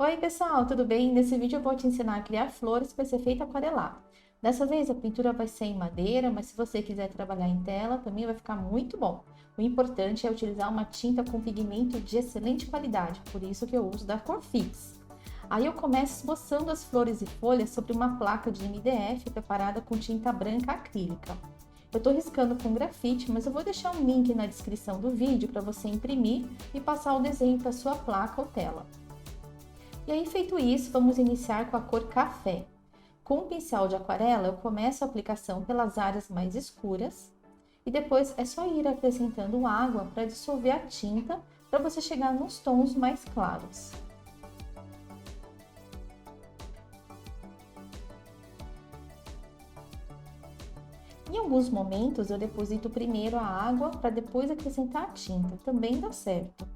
Oi pessoal, tudo bem? Nesse vídeo eu vou te ensinar a criar flores para ser feita aquarelado. Dessa vez a pintura vai ser em madeira, mas se você quiser trabalhar em tela também vai ficar muito bom. O importante é utilizar uma tinta com pigmento de excelente qualidade, por isso que eu uso da cor Fix. Aí eu começo esboçando as flores e folhas sobre uma placa de MDF preparada com tinta branca acrílica. Eu estou riscando com grafite, mas eu vou deixar um link na descrição do vídeo para você imprimir e passar o desenho para sua placa ou tela. E aí, feito isso, vamos iniciar com a cor café. Com um pincel de aquarela, eu começo a aplicação pelas áreas mais escuras e depois é só ir acrescentando água para dissolver a tinta para você chegar nos tons mais claros. Em alguns momentos, eu deposito primeiro a água para depois acrescentar a tinta, também dá certo.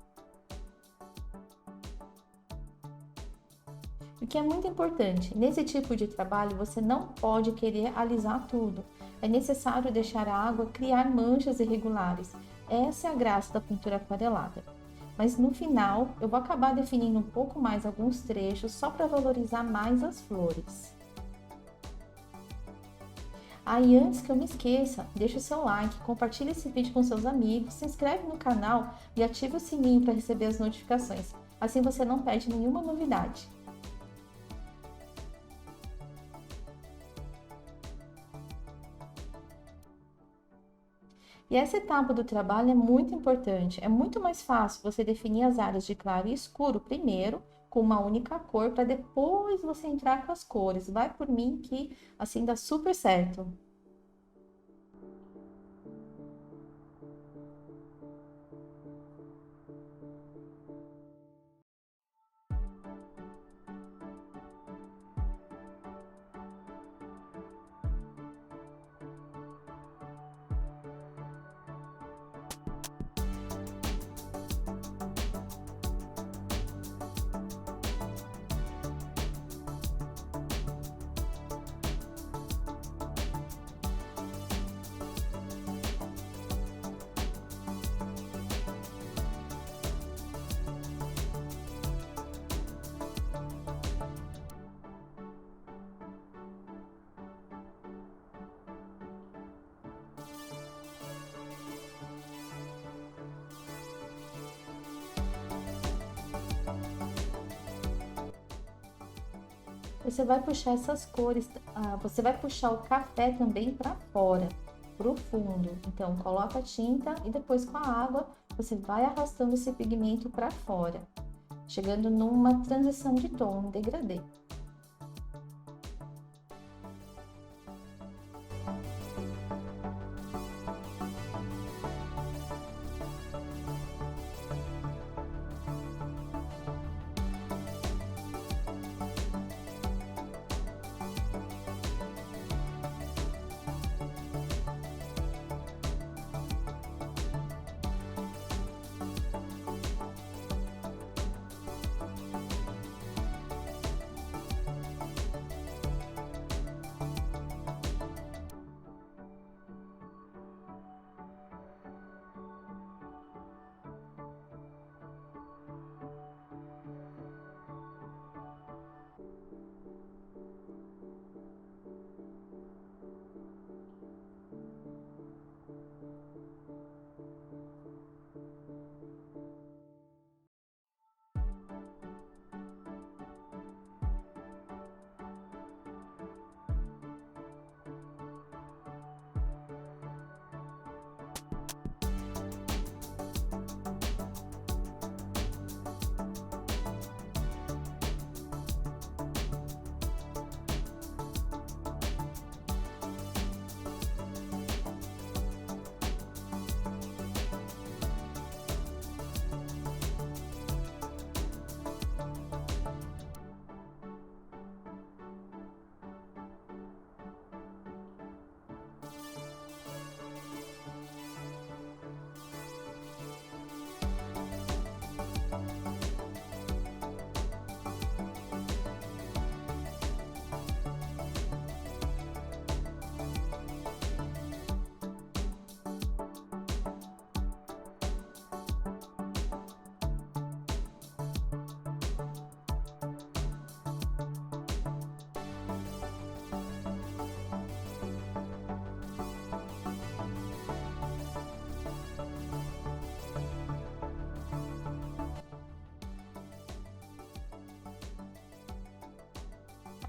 O que é muito importante, nesse tipo de trabalho você não pode querer alisar tudo. É necessário deixar a água criar manchas irregulares. Essa é a graça da pintura aquarelada. Mas no final, eu vou acabar definindo um pouco mais alguns trechos só para valorizar mais as flores. Aí, antes que eu me esqueça, deixa o seu like, compartilhe esse vídeo com seus amigos, se inscreve no canal e ative o sininho para receber as notificações. Assim você não perde nenhuma novidade. E essa etapa do trabalho é muito importante. É muito mais fácil você definir as áreas de claro e escuro primeiro, com uma única cor, para depois você entrar com as cores. Vai por mim que assim dá super certo. Você vai puxar essas cores, você vai puxar o café também para fora, para o fundo. Então, coloca a tinta e depois com a água você vai arrastando esse pigmento para fora, chegando numa transição de tom, um degradê.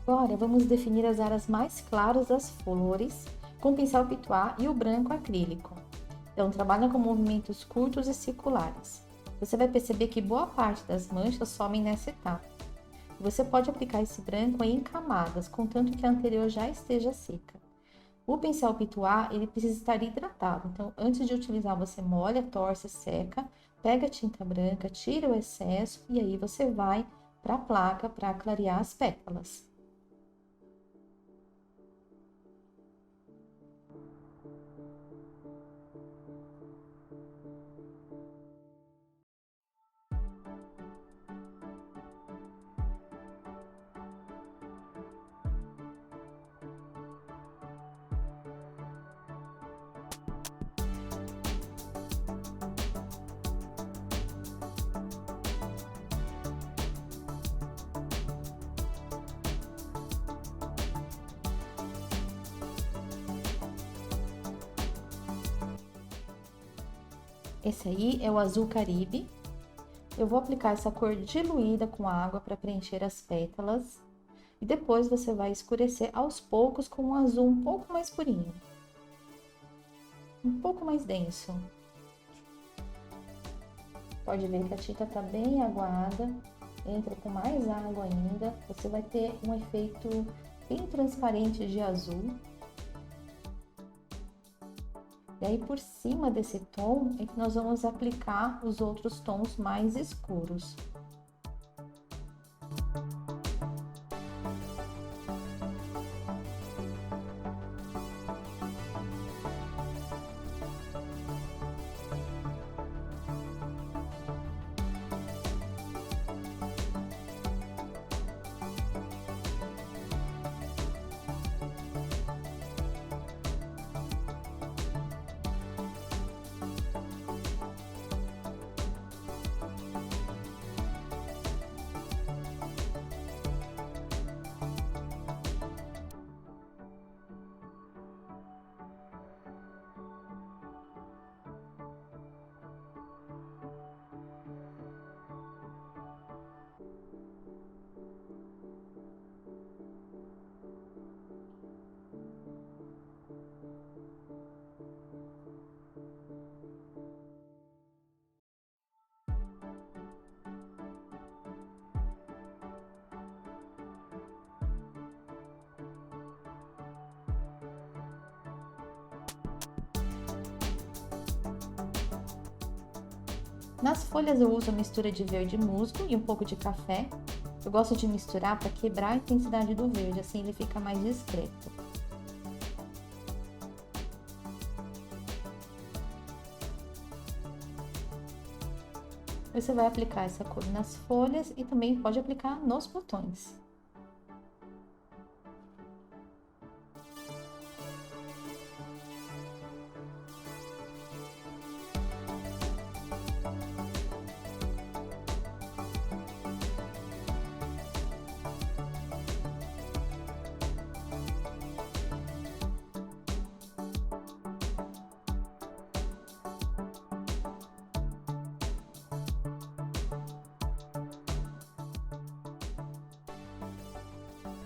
Agora, vamos definir as áreas mais claras das flores com o pincel pituá e o branco acrílico. Então, trabalha com movimentos curtos e circulares. Você vai perceber que boa parte das manchas somem nessa etapa. Você pode aplicar esse branco em camadas, contanto que a anterior já esteja seca. O pincel pituá, ele precisa estar hidratado, então antes de utilizar você molha, torce, seca, pega a tinta branca, tira o excesso e aí você vai para a placa para clarear as pétalas. Esse aí é o azul Caribe. Eu vou aplicar essa cor diluída com água para preencher as pétalas. E depois você vai escurecer aos poucos com um azul um pouco mais purinho. Um pouco mais denso. Pode ver que a tinta tá bem aguada. Entra com mais água ainda. Você vai ter um efeito bem transparente de azul. E aí, por cima desse tom, é que nós vamos aplicar os outros tons mais escuros. Nas folhas eu uso a mistura de verde musgo e um pouco de café. Eu gosto de misturar para quebrar a intensidade do verde, assim ele fica mais discreto. Você vai aplicar essa cor nas folhas e também pode aplicar nos botões.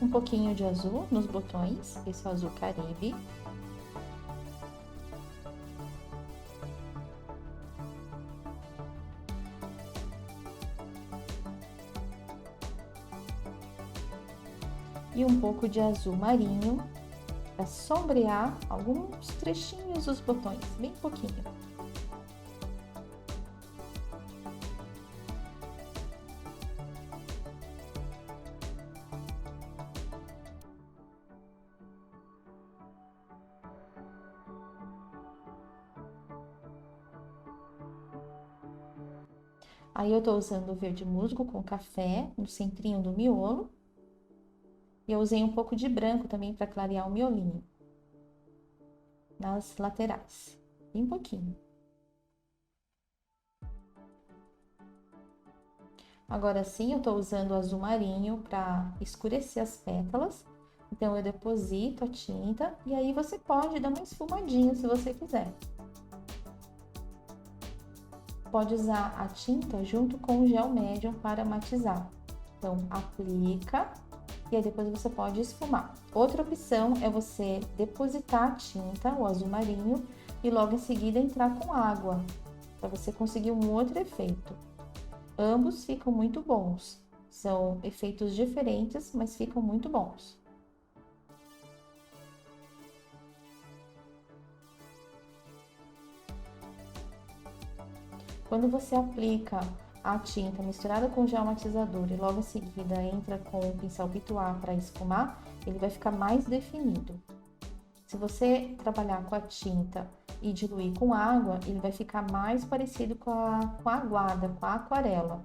Um pouquinho de azul nos botões, esse é o azul Caribe. E um pouco de azul marinho para sombrear alguns trechinhos dos botões, bem pouquinho. Aí eu tô usando o verde musgo com café no centrinho do miolo. E eu usei um pouco de branco também para clarear o miolinho. Nas laterais. Bem pouquinho. Agora sim, eu tô usando o azul marinho para escurecer as pétalas. Então, eu deposito a tinta e aí você pode dar uma esfumadinha se você quiser. Pode usar a tinta junto com o gel médium para matizar. Então, aplica e aí depois você pode esfumar. Outra opção é você depositar a tinta, o azul marinho, e logo em seguida entrar com água, para você conseguir um outro efeito. Ambos ficam muito bons. São efeitos diferentes, mas ficam muito bons. Quando você aplica a tinta misturada com gel matizador e logo em seguida entra com o pincel pituá para esfumar, ele vai ficar mais definido. Se você trabalhar com a tinta e diluir com água, ele vai ficar mais parecido com a aguada, com a aquarela.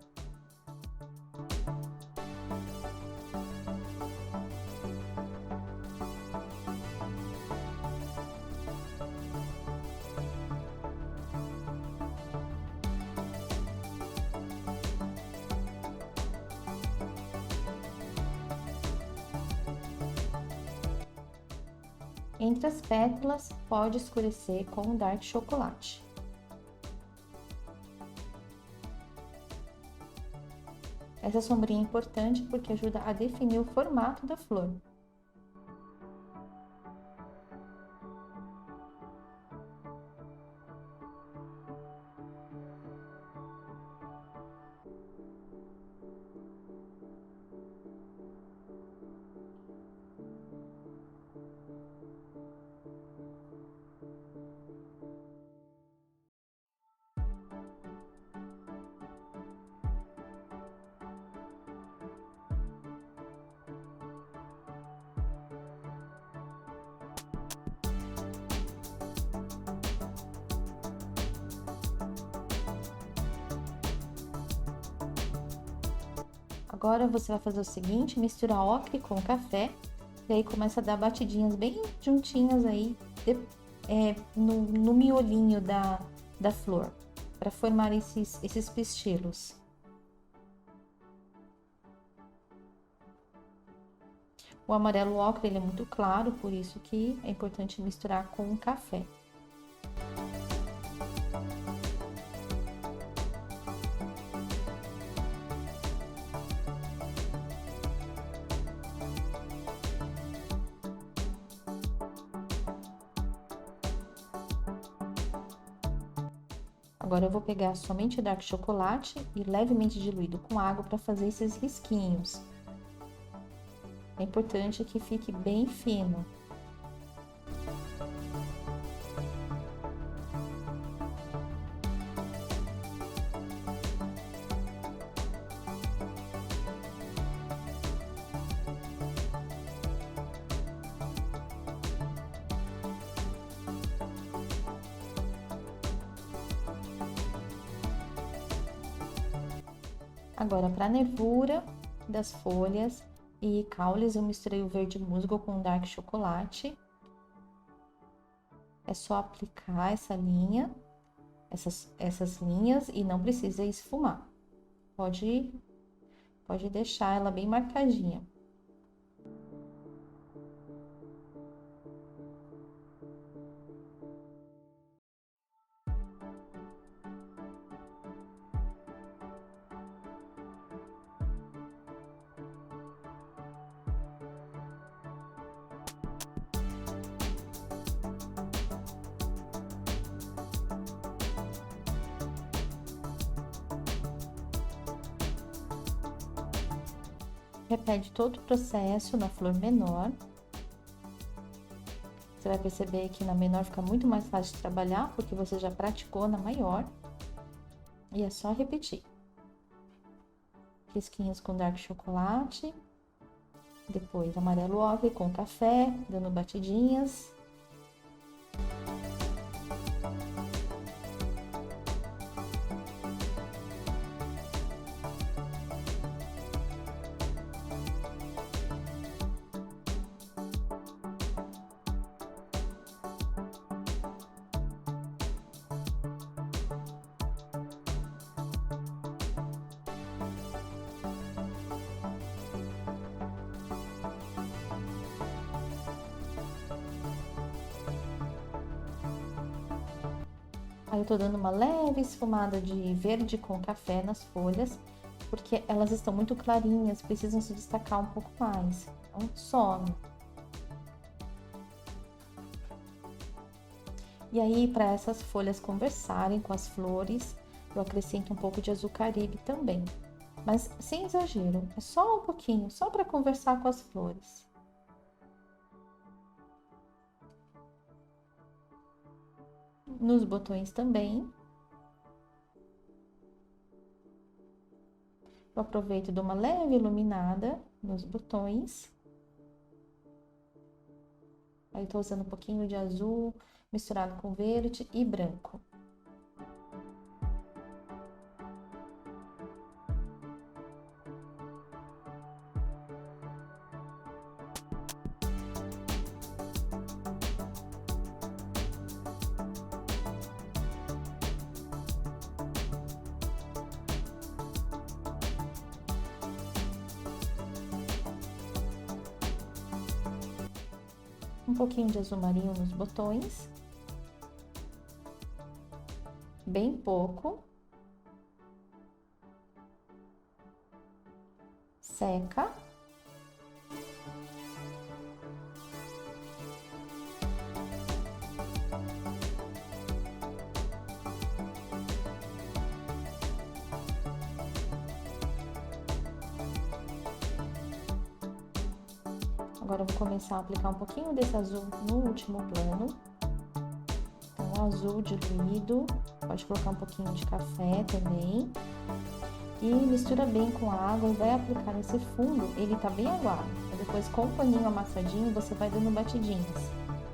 Entre as pétalas, pode escurecer com um dark chocolate. Essa sombrinha é importante porque ajuda a definir o formato da flor. Agora você vai fazer o seguinte, misturar ocre com café, e aí começa a dar batidinhas bem juntinhas aí no miolinho da flor, para formar esses pistilos. O amarelo ocre ele é muito claro, por isso que é importante misturar com o café. Agora eu vou pegar somente o dark chocolate e levemente diluído com água para fazer esses risquinhos. É importante que fique bem fino. Agora, para a nervura das folhas e caules, eu misturei o verde musgo com o dark chocolate. É só aplicar essa linha, essas linhas e não precisa esfumar. Pode deixar ela bem marcadinha. Repete todo o processo na flor menor. Você vai perceber que na menor fica muito mais fácil de trabalhar, porque você já praticou na maior. E é só repetir. Risquinhos com dark chocolate. Depois amarelo ocre com café, dando batidinhas. Aí eu tô dando uma leve esfumada de verde com café nas folhas porque elas estão muito clarinhas, precisam se destacar um pouco mais. Então, some. E aí, para essas folhas conversarem com as flores, eu acrescento um pouco de azul caribe também. Mas sem exagero, é só um pouquinho, só para conversar com as flores. Nos botões também. Eu aproveito e dou uma leve iluminada nos botões. Aí, tô usando um pouquinho de azul misturado com verde e branco. Um pouquinho de azul marinho nos botões. Bem pouco. Seca. Agora eu vou começar a aplicar um pouquinho desse azul no último plano. Então, azul diluído, pode colocar um pouquinho de café também. E mistura bem com a água e vai aplicar nesse fundo, ele tá bem aguado. Depois, com o paninho amassadinho, você vai dando batidinhas.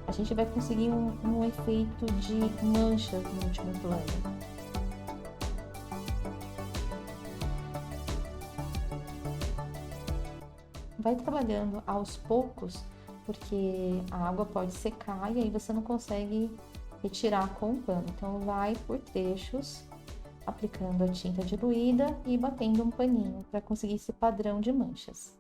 A gente vai conseguir um efeito de manchas no último plano. Vai trabalhando aos poucos, porque a água pode secar e aí você não consegue retirar com o pano. Então, vai por trechos, aplicando a tinta diluída e batendo um paninho para conseguir esse padrão de manchas.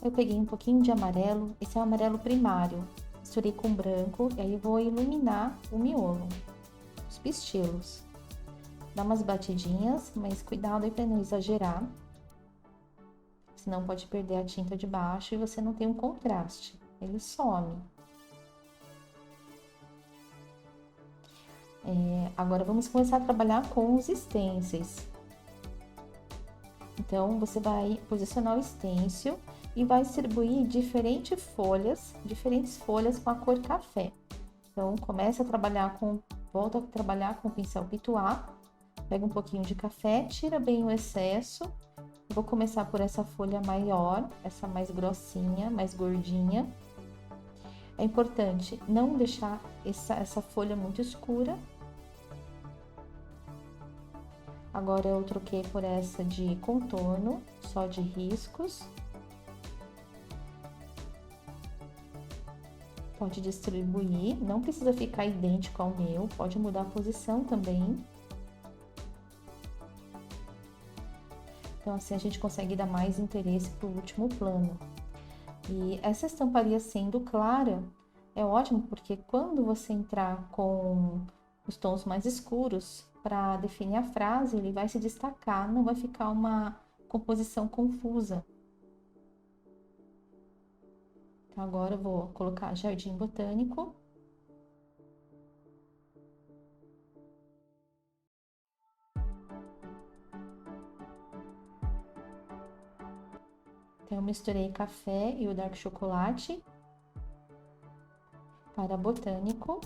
Eu peguei um pouquinho de amarelo, esse é o amarelo primário, misturei com branco e aí vou iluminar o miolo, os pistilos. Dá umas batidinhas, mas cuidado aí para não exagerar, senão pode perder a tinta de baixo e você não tem um contraste, ele some. Agora vamos começar a trabalhar com os stencils. Então, você vai posicionar o stencil e vai distribuir diferentes folhas com a cor café. Então, volta a trabalhar com o pincel pituá, pega um pouquinho de café, tira bem o excesso. Eu vou começar por essa folha maior, essa mais grossinha, mais gordinha. É importante não deixar essa folha muito escura. Agora eu troquei por essa de contorno, só de riscos. Pode distribuir, não precisa ficar idêntico ao meu, pode mudar a posição também. Então, assim a gente consegue dar mais interesse para o último plano. E essa estamparia sendo clara, é ótimo, porque quando você entrar com os tons mais escuros, para definir a frase, ele vai se destacar, não vai ficar uma composição confusa. Então, agora eu vou colocar Jardim Botânico. Então, eu misturei café e o dark chocolate para botânico.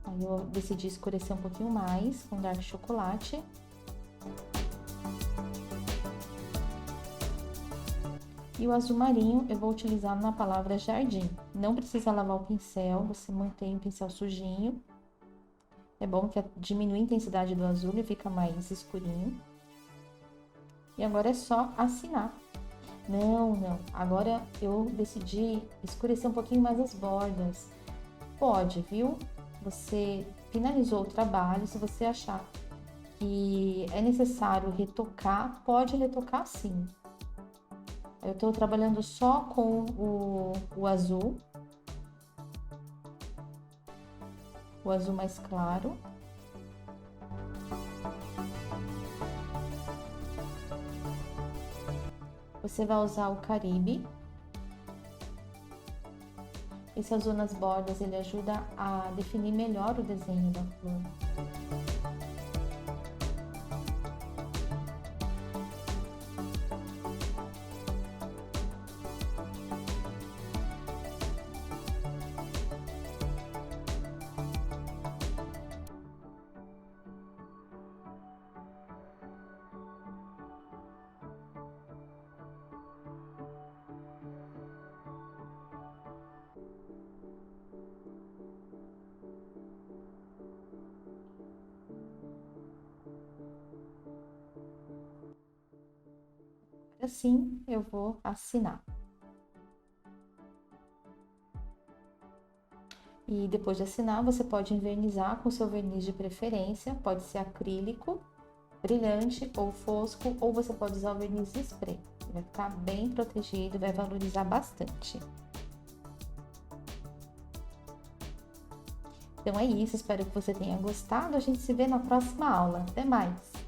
Aí eu decidi escurecer um pouquinho mais com Dark Chocolate. E o azul marinho eu vou utilizar na palavra jardim. Não precisa lavar o pincel, você mantém o pincel sujinho. É bom que diminui a intensidade do azul e fica mais escurinho. E agora é só assinar. Não, agora eu decidi escurecer um pouquinho mais as bordas. Pode, viu? Você finalizou o trabalho, se você achar que é necessário retocar, pode retocar sim. Eu tô trabalhando só com o azul mais claro. Você vai usar o Caribe. Esse azul nas bordas, ele ajuda a definir melhor o desenho da flor. Assim, eu vou assinar. E depois de assinar, você pode envernizar com seu verniz de preferência, pode ser acrílico, brilhante ou fosco, ou você pode usar o verniz spray. Vai ficar bem protegido, vai valorizar bastante. Então é isso, espero que você tenha gostado. A gente se vê na próxima aula. Até mais!